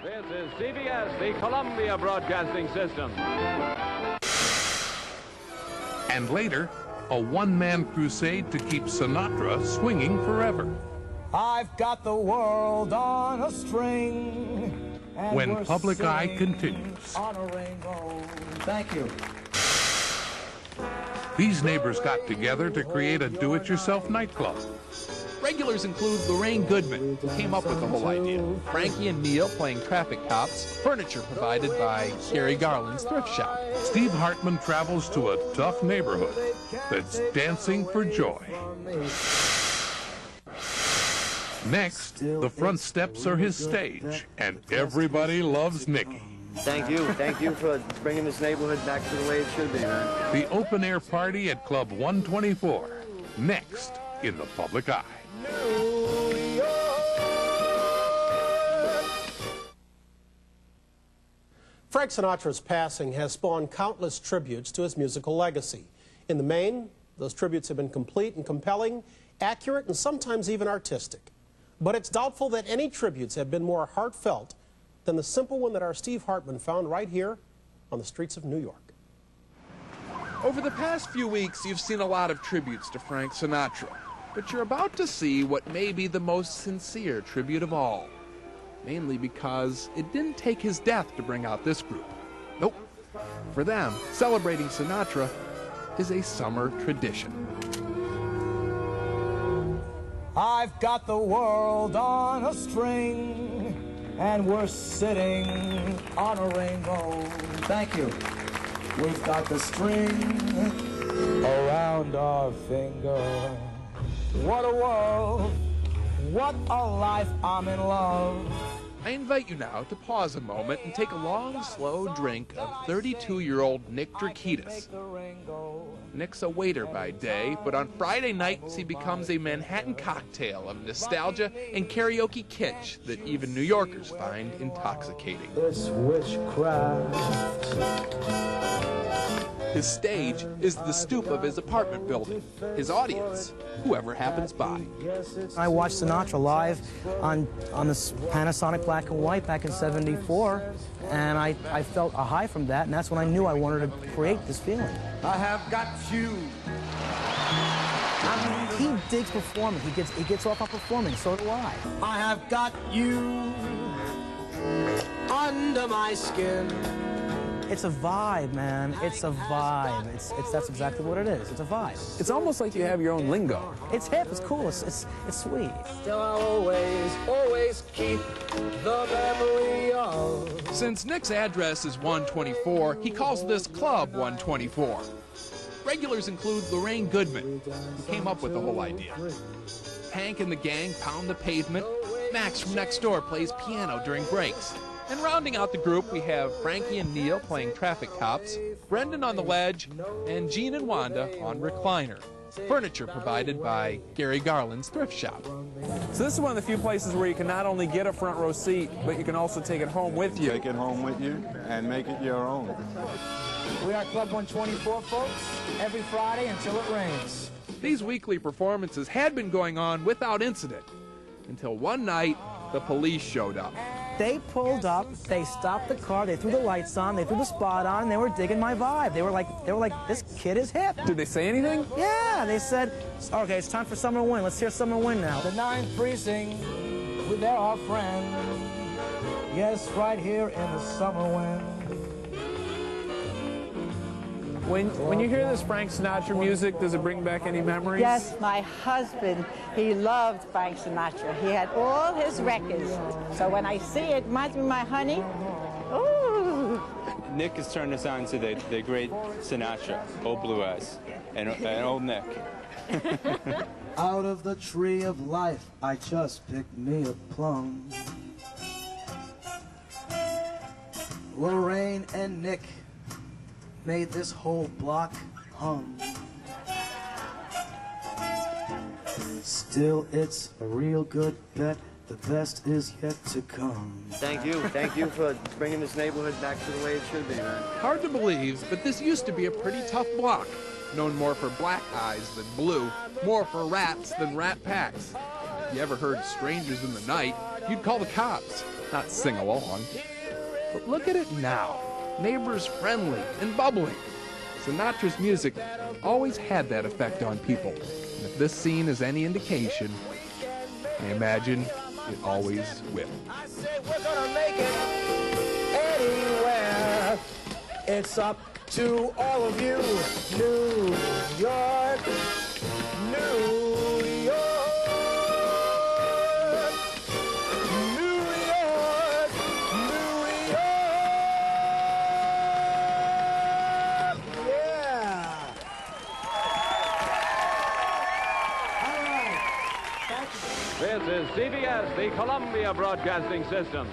This is CBS, the Columbia Broadcasting System. And later, a one-man crusade to keep Sinatra swinging forever. I've got the world on a string. When Public Eye continues. On a rainbow. Thank you. These neighbors got together to create a do-it-yourself nightclub. Regulars include Laraine Goodman, who came up with the whole idea. Frankie and Neil playing traffic cops, furniture provided by Gary Garland's thrift shop. Steve Hartman travels to a tough neighborhood that's dancing for joy. Next, the front steps are his stage, and everybody loves Nicky. Thank you for bringing this neighborhood back to the way it should be, man. The open-air party at Club 124, next in the Public Eye. Frank Sinatra's passing has spawned countless tributes to his musical legacy. In the main, those tributes have been complete and compelling, accurate, and sometimes even artistic. But it's doubtful that any tributes have been more heartfelt than the simple one that our Steve Hartman found right here on the streets of New York. Over the past few weeks, you've seen a lot of tributes to Frank Sinatra, but you're about to see what may be the most sincere tribute of all. Mainly because it didn't take his death to bring out this group. Nope. For them, celebrating Sinatra is a summer tradition. I've got the world on a string, and we're sitting on a rainbow. Thank you. We've got the string around our finger. What a world, what a life, I'm in love. I invite you now to pause a moment and take a long, slow drink of 32-year-old Nick Drakides. Nick's a waiter by day, but on Friday nights he becomes a Manhattan cocktail of nostalgia and karaoke kitsch that even New Yorkers find intoxicating. It's witchcraft. His stage is the stoop of his apartment building. His audience, whoever happens by. I watched Sinatra live on this Panasonic black and white back in '74, and I felt a high from that, and that's when I knew I wanted to create this feeling. I have got you. He digs performing. He gets off on performing. So do I. I have got you under my skin. It's a vibe, man. It's a vibe. That's exactly what it is. It's a vibe. It's almost like you have your own lingo. It's hip. It's cool. It's sweet. Still I'll always keep the memory of. Since Nick's address is 124, he calls this club 124. Regulars include Laraine Goodman, who came up with the whole idea. Hank and the gang pound the pavement. Max from next door plays piano during breaks. And rounding out the group, we have Frankie and Neil playing traffic cops, Brendan on the ledge, and Gene and Wanda on recliner. Furniture provided by Gary Garland's thrift shop. So this is one of the few places where you can not only get a front row seat, but you can also take it home with you. Take it home with you and make it your own. We are Club 124, folks, every Friday until it rains. These weekly performances had been going on without incident, until one night, the police showed up. They pulled up, they stopped the car, they threw the lights on, they threw the spot on, and they were digging my vibe. They were like, this kid is hip. Did they say anything? Yeah, they said, okay, it's time for Summer Wind. Let's hear Summer Wind now. The 9th precinct, they're our friends. Yes, right here in the summer wind. When you hear this Frank Sinatra music, does it bring back any memories? Yes, my husband, he loved Frank Sinatra. He had all his records. So when I see it, it reminds me of my honey. Ooh. Nick has turned us on to the great Sinatra, Old Blue Eyes, and Old Nick. Out of the tree of life, I just picked me a plum. Laraine and Nick made this whole block hum. Still, it's a real good bet. The best is yet to come. Thank you for bringing this neighborhood back to the way it should be, man. Hard to believe, but this used to be a pretty tough block. Known more for black eyes than blue, more for rats than rat packs. If you ever heard strangers in the night, you'd call the cops. not sing along. But look at it now, neighbors friendly and bubbling. Sinatra's music always had that effect on people. And if this scene is any indication, I imagine it always will. I say we're gonna make it anywhere. It's up to all of you. New York, New York, New York, New York. Yeah. All right. This is CBS, the Columbia Broadcasting System.